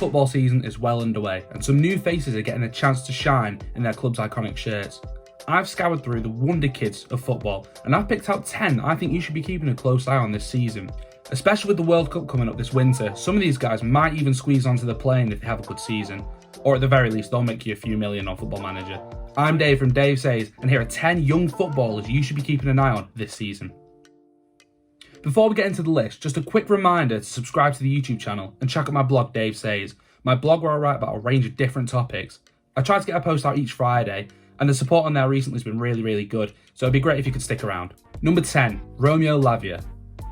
football season is well underway, and some new faces are getting a chance to shine in their club's iconic shirts. I've scoured through the wonder kids of football, and I've picked out 10 I think you should be keeping a close eye on this season. Especially with the World Cup coming up this winter, some of these guys might even squeeze onto the plane if they have a good season. Or at the very least, they'll make you a few million on Football Manager. I'm Dave from Dave Says, and here are 10 young footballers you should be keeping an eye on this season. Before we get into the list, just a quick reminder to subscribe to the YouTube channel and check out my blog Dave Says, my blog where I write about a range of different topics. I try to get a post out each Friday, and the support on there recently has been really good, so it'd be great if you could stick around. Number 10, ROMEO LAVIA.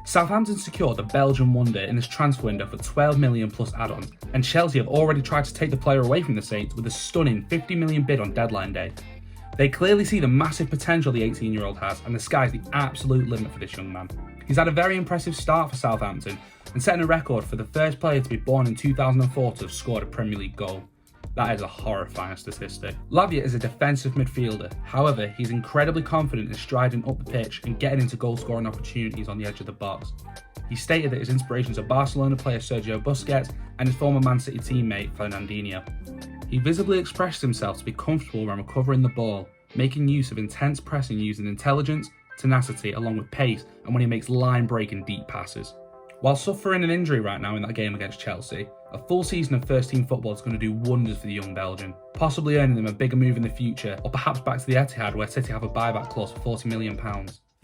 Southampton secured the Belgian wonder in this transfer window for 12 million plus add-ons, and Chelsea have already tried to take the player away from the Saints with a stunning 50 million bid on deadline day. They clearly see the massive potential the 18-year-old has, and the sky's the absolute limit for this young man. He's had a very impressive start for Southampton and setting a record for the first player to be born in 2004 to have scored a Premier League goal. That is a horrifying statistic. Lavia is a defensive midfielder, however he's incredibly confident in striding up the pitch and getting into goal scoring opportunities on the edge of the box. He stated that his inspirations are Barcelona player Sergio Busquets and his former Man City teammate Fernandinho. He visibly expressed himself to be comfortable when recovering the ball, making use of intense pressing using intelligence, tenacity along with pace, and when he makes line-breaking deep passes. While suffering an injury right now in that game against Chelsea, a full season of first-team football is going to do wonders for the young Belgian, possibly earning them a bigger move in the future, or perhaps back to the Etihad where City have a buyback clause for £40 million.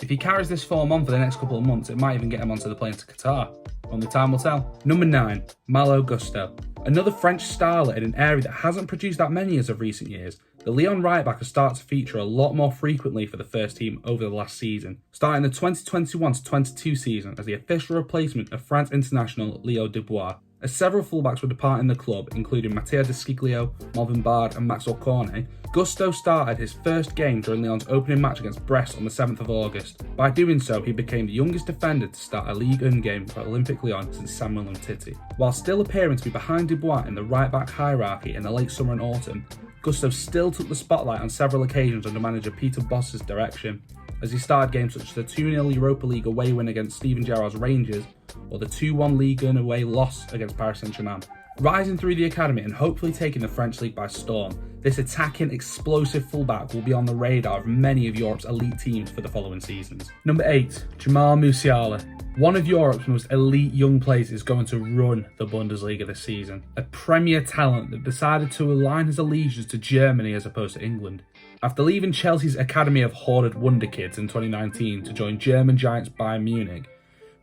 If he carries this form on for the next couple of months, it might even get him onto the plane to Qatar. Only time will tell. Number 9, Malo Gusto. Another French starlet in an area that hasn't produced that many as of recent years, the Lyon right-back has started to feature a lot more frequently for the first team over the last season, starting the 2021-22 season as the official replacement of France international Leo Dubois. As several fullbacks were departing the club, including Matteo De Sciglio, Malvin Bard and Maxwell Cornet, Gusto started his first game during Lyon's opening match against Brest on the 7th of August. By doing so, he became the youngest defender to start a Ligue 1 game for Olympique Lyon since Samuel Umtiti. While still appearing to be behind Dubois in the right-back hierarchy in the late summer and autumn, Gusto still took the spotlight on several occasions under manager Peter Bosz's direction, as he started games such as the 2-0 Europa League away win against Steven Gerrard's Rangers, or the 2-1 Ligue 1 away loss against Paris Saint-Germain. Rising through the academy and hopefully taking the French league by storm, this attacking, explosive fullback will be on the radar of many of Europe's elite teams for the following seasons. Number 8, JAMAL Musiala. One of Europe's most elite young players is going to run the Bundesliga this season. A premier talent that decided to align his allegiance to Germany as opposed to England. After leaving Chelsea's Academy of Hoarded Wonder Kids in 2019 to join German giants Bayern Munich,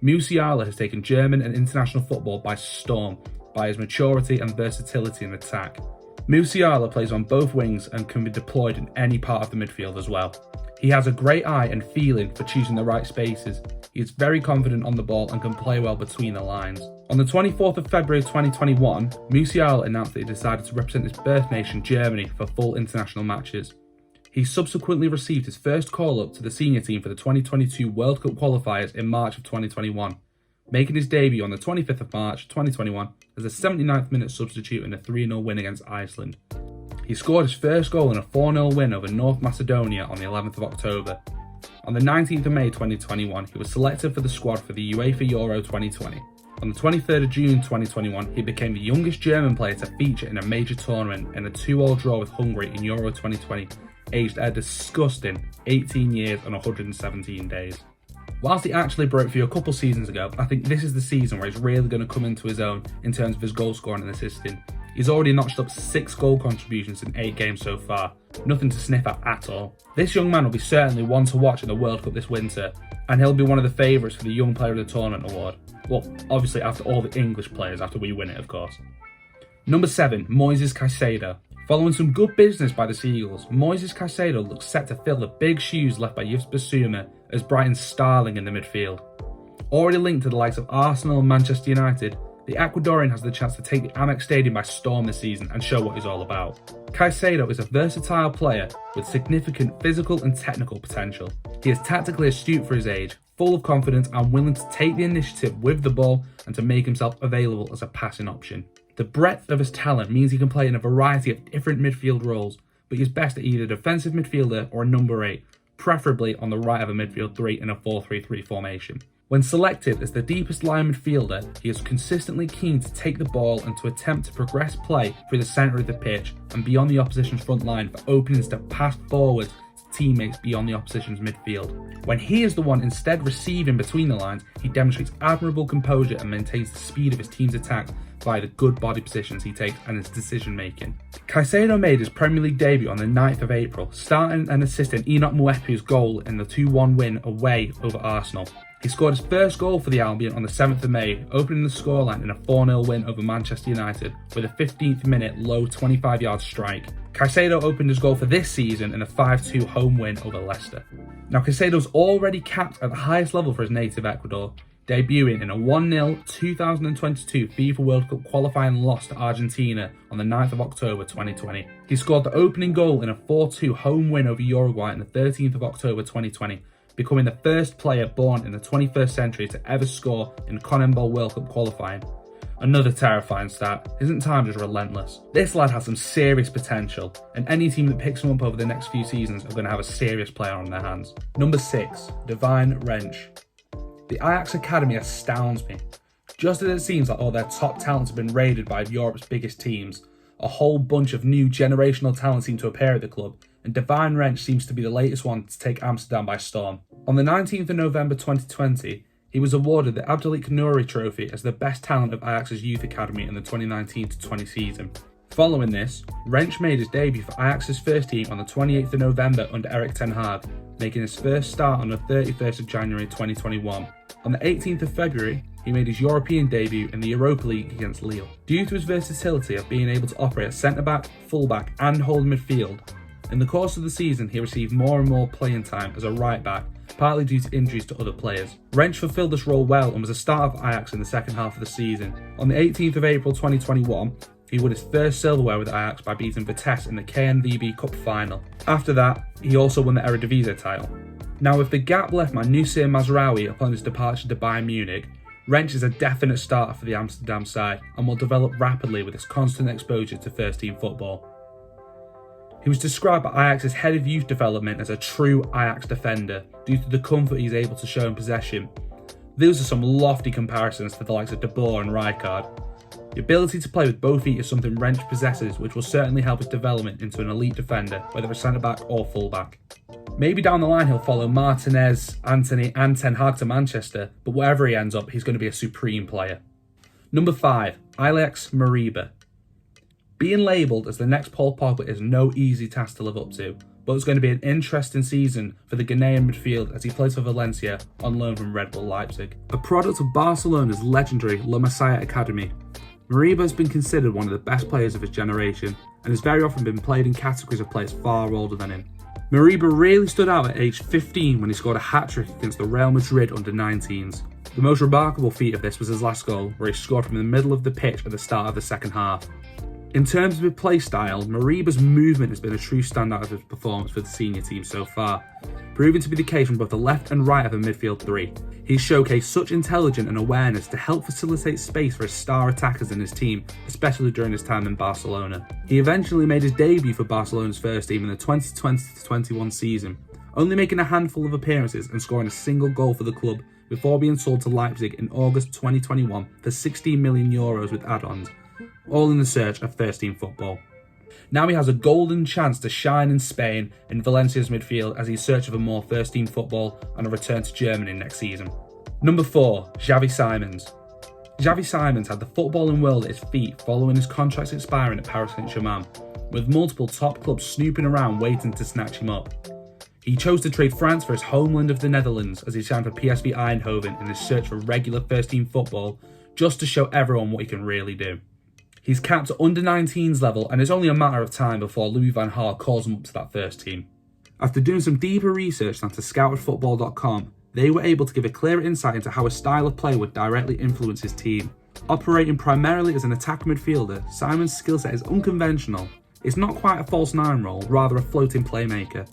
Musiala has taken German and international football by storm by his maturity and versatility in attack. Musiala plays on both wings and can be deployed in any part of the midfield as well. He has a great eye and feeling for choosing the right spaces. He is very confident on the ball and can play well between the lines. On the 24th of February 2021, Musiala announced that he decided to represent his birth nation, Germany, for full international matches. He subsequently received his first call-up to the senior team for the 2022 World Cup qualifiers in March of 2021, making his debut on the 25th of March 2021 as a 79th minute substitute in a 3-0 win against Iceland. He scored his first goal in a 4-0 win over North Macedonia on the 11th of October. On the 19th of May 2021, he was selected for the squad for the UEFA Euro 2020. On the 23rd of June 2021, he became the youngest German player to feature in a major tournament in a 2-2 draw with Hungary in Euro 2020, aged a disgusting 18 years and 117 days. Whilst he actually broke through a couple seasons ago, I think this is the season where he's really going to come into his own in terms of his goal scoring and assisting. He's already notched up 6 goal contributions in 8 games so far, nothing to sniff at all. This young man will be certainly one to watch in the World Cup this winter, and he'll be one of the favourites for the Young Player of the Tournament award. Well, obviously after all the English players, after we win it of course. Number 7, MOISES CAICEDO. Following some good business by the Seagulls, Moises Caicedo looks set to fill the big shoes left by Yves Bissouma as Brighton's starling in the midfield. Already linked to the likes of Arsenal and Manchester United, the Ecuadorian has the chance to take the Amex Stadium by storm this season and show what he's all about. Caicedo is a versatile player with significant physical and technical potential. He is tactically astute for his age, full of confidence and willing to take the initiative with the ball and to make himself available as a passing option. The breadth of his talent means he can play in a variety of different midfield roles, but he's best at either defensive midfielder or a number 8, preferably on the right of a midfield 3 in a 4-3-3 formation. When selected as the deepest line midfielder, he is consistently keen to take the ball and to attempt to progress play through the centre of the pitch and beyond the opposition's front line for openings to pass forward to teammates beyond the opposition's midfield. When he is the one instead receiving between the lines, he demonstrates admirable composure and maintains the speed of his team's attack via the good body positions he takes and his decision making. CAICEDO made his Premier League debut on the 9th of April, starting and assisting Enoch Mwepu's goal in the 2-1 win away over Arsenal. He scored his first goal for the Albion on the 7th of May, opening the scoreline in a 4-0 win over Manchester United with a 15th minute low 25-yard strike. CAICEDO opened his goal for this season in a 5-2 home win over Leicester. Now CAICEDO's already capped at the highest level for his native Ecuador, debuting in a 1-0 2022 FIFA World Cup qualifying loss to Argentina on the 9th of October 2020. He scored the opening goal in a 4-2 home win over Uruguay on the 13th of October 2020, becoming the first player born in the 21st century to ever score in CONMEBOL World Cup qualifying. Another terrifying stat. Isn't time just relentless? This lad has some serious potential, and any team that picks him up over the next few seasons are going to have a serious player on their hands. Number 6, Divine Wrench. The Ajax Academy astounds me. Just as it seems like all their top talents have been raided by Europe's biggest teams, a whole bunch of new generational talent seem to appear at the club, and Divine Wrench seems to be the latest one to take Amsterdam by storm. On the 19th of November 2020, he was awarded the Abdelik Nouri Trophy as the best talent of Ajax's youth academy in the 2019-20 season. Following this, Wrench made his debut for Ajax's first team on the 28th of November under Erik ten Hag, making his first start on the 31st of January 2021. On the 18th of February, he made his European debut in the Europa League against Lille. Due to his versatility of being able to operate as centre-back, full-back and hold midfield, in the course of the season he received more and more playing time as a right-back, partly due to injuries to other players. Wrench fulfilled this role well and was a starter for Ajax in the second half of the season. On the 18th of April 2021, he won his first silverware with Ajax by beating Vitesse in the KNVB Cup final. After that, he also won the Eredivisie title. Now, with the gap left by Noussair Mazraoui upon his departure to Bayern Munich, Wrench is a definite starter for the Amsterdam side and will develop rapidly with his constant exposure to first-team football. He was described by Ajax's head of youth development as a true Ajax defender due to the comfort he's able to show in possession. Those are some lofty comparisons to the likes of De Boer and Rijkaard. The ability to play with both feet is something Wrench possesses, which will certainly help his development into an elite defender, whether a centre-back or full-back. Maybe down the line he'll follow Martinez, Antony and Ten Hag to Manchester, but wherever he ends up, he's going to be a supreme player. Number 5, ILAIX MORIBA. Being labelled as the next Paul Pogba is no easy task to live up to, but it's going to be an interesting season for the Ghanaian midfield as he plays for Valencia on loan from Red Bull Leipzig. A product of Barcelona's legendary La Masia Academy, MORIBA has been considered one of the best players of his generation and has very often been played in categories of players far older than him. MORIBA really stood out at age 15 when he scored a hat-trick against the Real Madrid under-19s. The most remarkable feat of this was his last goal, where he scored from the middle of the pitch at the start of the second half. In terms of his play style, MORIBA's movement has been a true standout of his performance for the senior team so far, proving to be the case from both the left and right of the midfield three. He's showcased such intelligence and awareness to help facilitate space for his star attackers in his team, especially during his time in Barcelona. He eventually made his debut for Barcelona's first team in the 2020-21 season, only making a handful of appearances and scoring a single goal for the club before being sold to Leipzig in August 2021 for €16 million with add-ons, all in the search of first-team football. Now he has a golden chance to shine in Spain in Valencia's midfield as he searches for more first-team football and a return to Germany next season. Number 4, XAVI Simons. XAVI Simons had the footballing world at his feet following his contract's expiring at Paris Saint-Germain, with multiple top clubs snooping around waiting to snatch him up. He chose to trade France for his homeland of the Netherlands as he signed for PSV Eindhoven in his search for regular first-team football, just to show everyone what he can really do. He's capped at under-19s level and it's only a matter of time before Louis van Gaal calls him up to that first team. After doing some deeper research than to scoutedfootball.com, they were able to give a clearer insight into how his style of play would directly influence his team. Operating primarily as an attack midfielder, Simon's skill set is unconventional. It's not quite a false nine role, rather a floating playmaker.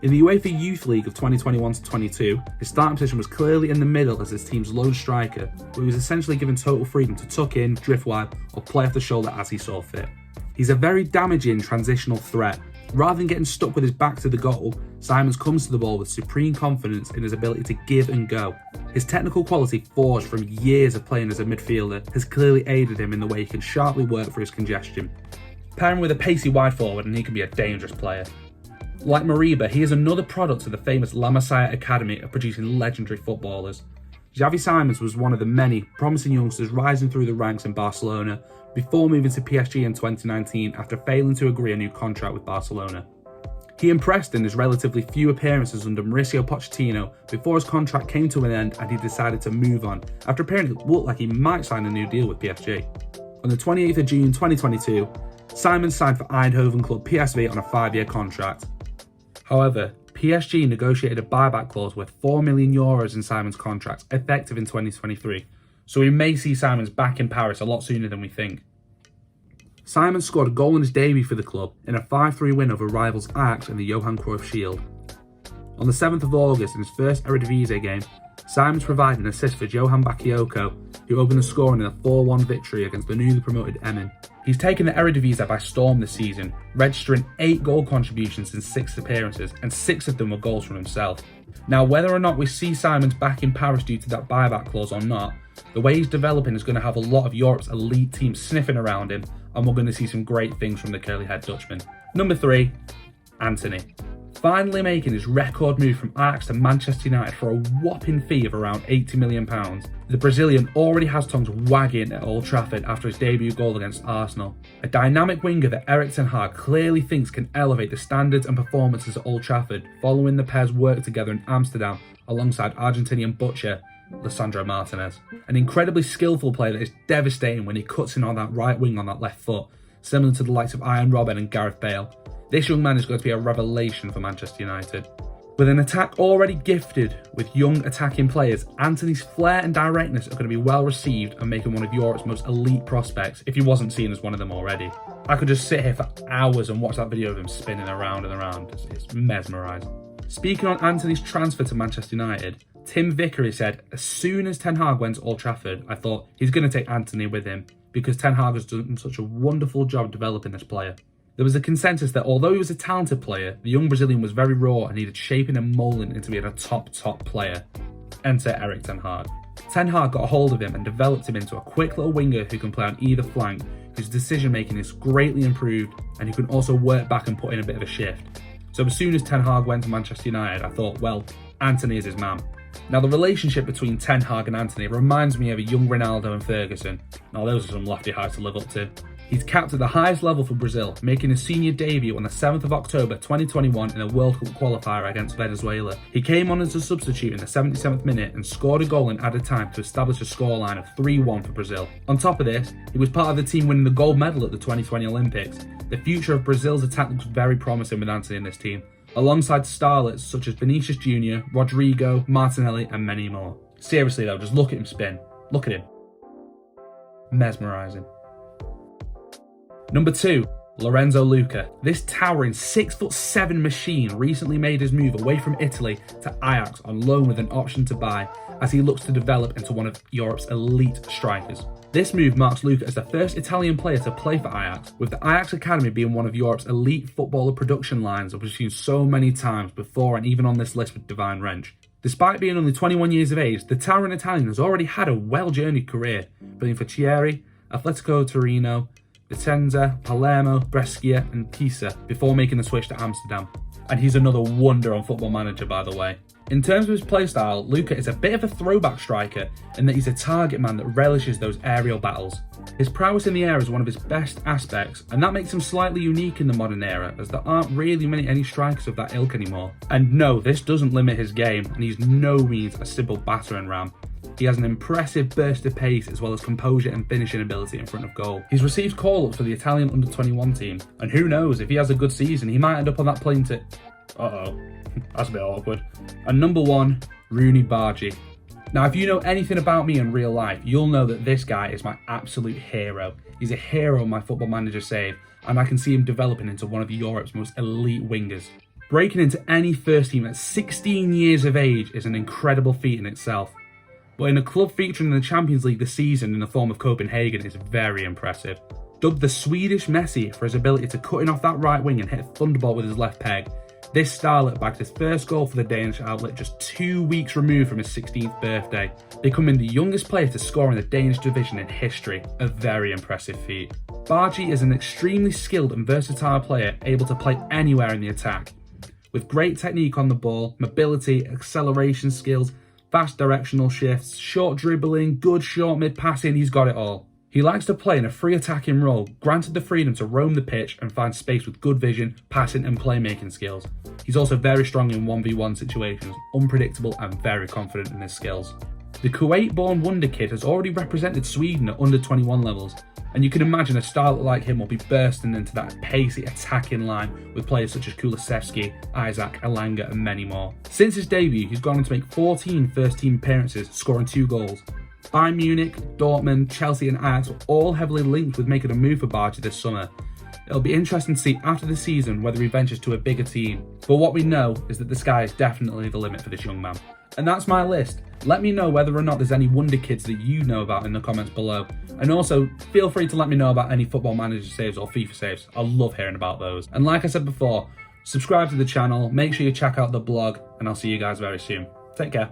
In the UEFA Youth League of 2021-22, his starting position was clearly in the middle as his team's lone striker, but he was essentially given total freedom to tuck in, drift wide, or play off the shoulder as he saw fit. He's a very damaging transitional threat. Rather than getting stuck with his back to the goal, Simons comes to the ball with supreme confidence in his ability to give and go. His technical quality, forged from years of playing as a midfielder, has clearly aided him in the way he can sharply work for his congestion. Pair him with a pacey wide forward and he can be a dangerous player. Like MORIBA, he is another product of the famous La Masia Academy of producing legendary footballers. XAVI Simons was one of the many promising youngsters rising through the ranks in Barcelona before moving to PSG in 2019 after failing to agree a new contract with Barcelona. He impressed in his relatively few appearances under Mauricio Pochettino before his contract came to an end and he decided to move on after apparently it looked like he might sign a new deal with PSG. On the 28th of June 2022, Simons signed for Eindhoven club PSV on a 5-year contract. However, PSG negotiated a buyback clause worth €4 million in Simons' contract, effective in 2023, so we may see Simons back in Paris a lot sooner than we think. Simons scored a goal in his debut for the club in a 5-3 win over rivals Ajax in the Johan Cruyff Shield. On the 7th of August, in his first Eredivisie game, Simons provided an assist for Johan Bakayoko, who opened the scoring in a 4-1 victory against the newly promoted Emmen. He's taken the Eredivisie by storm this season, registering 8 goal contributions in 6 appearances, and 6 of them were goals from himself. Now, whether or not we see Simons back in Paris due to that buyback clause or not, the way he's developing is going to have a lot of Europe's elite teams sniffing around him, and we're going to see some great things from the curly-haired Dutchman. Number 3, Antony. Finally making his record move from Ajax to Manchester United for a whopping fee of around £80 million, the Brazilian already has tongues wagging at Old Trafford after his debut goal against Arsenal. A dynamic winger that Erik ten Hag clearly thinks can elevate the standards and performances at Old Trafford following the pair's work together in Amsterdam alongside Argentinian butcher Lisandro Martinez. An incredibly skillful player that is devastating when he cuts in on that right wing on that left foot, similar to the likes of Ian Robben and Gareth Bale. This young man is going to be a revelation for Manchester United. With an attack already gifted with young attacking players, Antony's flair and directness are going to be well received and make him one of Europe's most elite prospects if he wasn't seen as one of them already. I could just sit here for hours and watch that video of him spinning around and around. It's mesmerising. Speaking on Antony's transfer to Manchester United, Tim Vickery said, as soon as Ten Hag went to Old Trafford, I thought he's going to take Antony with him because Ten Hag has done such a wonderful job developing this player. There was a consensus that although he was a talented player, the young Brazilian was very raw and needed shaping and moulding into being a top player. Enter Erik ten Hag. Ten Hag got a hold of him and developed him into a quick little winger who can play on either flank, whose decision making is greatly improved and who can also work back and put in a bit of a shift. So as soon as Ten Hag went to Manchester United, I thought, well, Antony is his man. Now the relationship between Ten Hag and Antony reminds me of a young Ronaldo and Ferguson. Now those are some lofty heights to live up to. He's capped at the highest level for Brazil, making his senior debut on the 7th of October 2021 in a World Cup qualifier against Venezuela. He came on as a substitute in the 77th minute and scored a goal in added time to establish a scoreline of 3-1 for Brazil. On top of this, he was part of the team winning the gold medal at the 2020 Olympics. The future of Brazil's attack looks very promising with Antony in this team, alongside starlets such as Vinicius Jr., Rodrigo, Martinelli and many more. Seriously though, just look at him spin. Look at him. Mesmerising. Number 2, Lorenzo Lucca. This towering 6'7" machine recently made his move away from Italy to Ajax on loan with an option to buy as he looks to develop into one of Europe's elite strikers. This move marks Lucca as the first Italian player to play for Ajax, with the Ajax Academy being one of Europe's elite footballer production lines that we've seen so many times before and even on this list with Divine Wrench. Despite being only 21 years of age, the towering Italian has already had a well-journeyed career, playing for Chieri, Atletico Torino, Vicenza, Palermo, Brescia and Pisa before making the switch to Amsterdam. And he's another wonder on Football Manager, by the way. In terms of his playstyle, Lucca is a bit of a throwback striker in that he's a target man that relishes those aerial battles. His prowess in the air is one of his best aspects, and that makes him slightly unique in the modern era, as there aren't really any strikers of that ilk anymore. And no, this doesn't limit his game, and he's no means a simple battering ram. He has an impressive burst of pace as well as composure and finishing ability in front of goal. He's received call-ups for the Italian under-21 team, and who knows, if he has a good season, he might end up on that plane to... Uh-oh, that's a bit awkward. And number 1, Rooney Bargi. Now, if you know anything about me in real life, you'll know that this guy is my absolute hero. He's a hero in my Football Manager save, and I can see him developing into one of Europe's most elite wingers. Breaking into any first team at 16 years of age is an incredible feat in itself. But in a club featuring in the Champions League this season in the form of Copenhagen is very impressive. Dubbed the Swedish Messi for his ability to cut in off that right wing and hit a thunderbolt with his left peg, This starlet bagged his first goal for the Danish outlet just 2 weeks removed from his 16th birthday, becoming the youngest player to score in the Danish division in history, a very impressive feat. Bargi is an extremely skilled and versatile player able to play anywhere in the attack. With great technique on the ball, mobility, acceleration skills, fast directional shifts, short dribbling, good short mid passing, he's got it all. He likes to play in a free attacking role, granted the freedom to roam the pitch and find space with good vision, passing and playmaking skills. He's also very strong in 1v1 situations, unpredictable and very confident in his skills. The Kuwait-born wonder kid has already represented Sweden at under 21 levels, and you can imagine a starlet like him will be bursting into that pacey attacking line with players such as Kulusevski, Isaac, Elanga and many more. Since his debut, he's gone on to make 14 first-team appearances, scoring 2 goals. Bayern Munich, Dortmund, Chelsea and Ajax were all heavily linked with making a move for Bargi this summer. It'll be interesting to see after the season whether he ventures to a bigger team, but what we know is that the sky is definitely the limit for this young man. And that's my list. Let me know whether or not there's any wonder kids that you know about in the comments below. And also, feel free to let me know about any Football Manager saves or FIFA saves. I love hearing about those. And like I said before, subscribe to the channel, make sure you check out the blog, and I'll see you guys very soon. Take care.